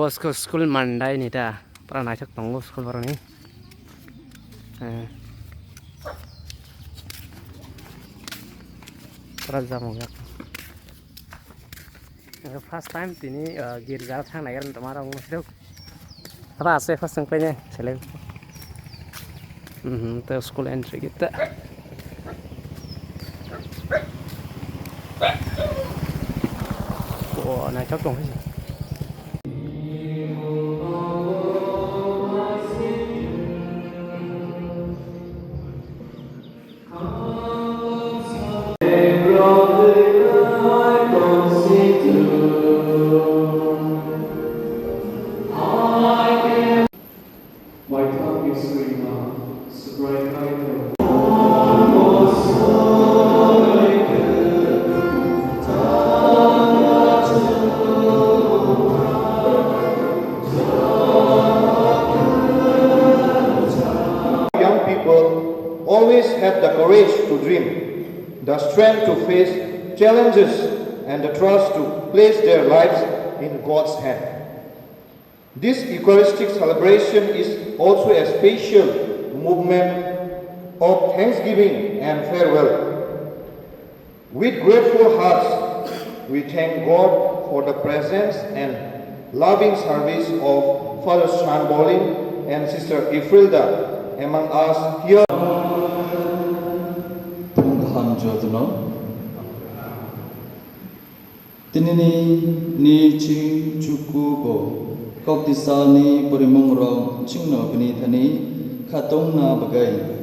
Bosco School Mandai nita para naik tonggo school baru ni. Para jamu ya. First time tini Girjaa thang naik kan tomara ngomong seduk. Apa asal first yang punya seleb. Terus school entry kita. Wah, naik tong sih. Always have the courage to dream, the strength to face challenges, and the trust to place their lives in God's hand. This Eucharistic celebration is also a special movement of thanksgiving and farewell. With grateful hearts, we thank God for the presence and loving service of Father Shan Bolin and Sister Ifrilda among us here. Tinini ni ching chukubo koktisani porimongrong chingno bini thani khatong na bagai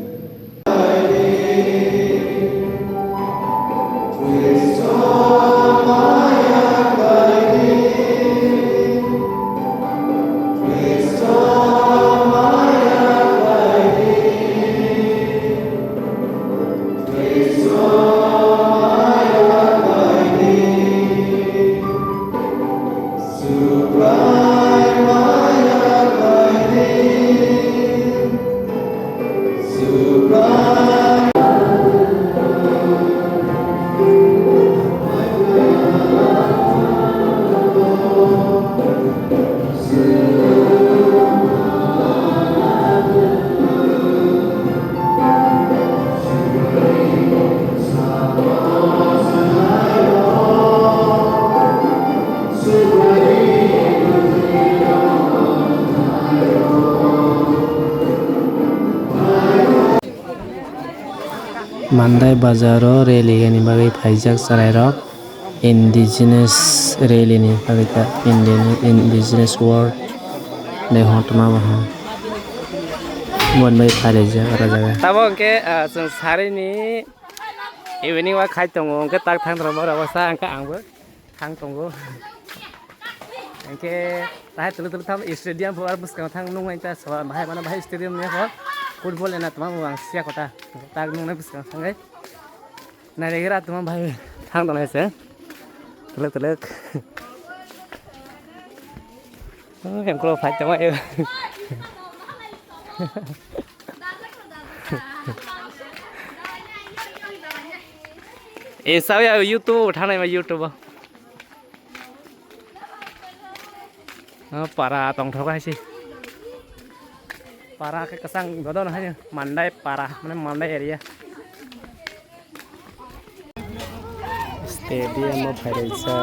Mandai Bazaro rally ni bagai pajak sarai rock indigenous rally ni bagai ta indigenous world ne hotma baha mon mai phareja raja tabo ke sari ni evening wa khai tongo ke tak thang ro mara wasa angka angbo thang tongo angke tahe tulu tham stadium buar bus ka thang nung ta sawa bahai mana bahai stadium ne ho football enak teman buang siap kota tak nung nebus kan sangai nari kira teman bahai thang dong nese teluk oh yang kalau fight cuma eu sao ya YouTube thang này mà YouTube para tong thok hai sih para ke kesang godon hanya Mandai para mana Mandai area stadium of Tiprasa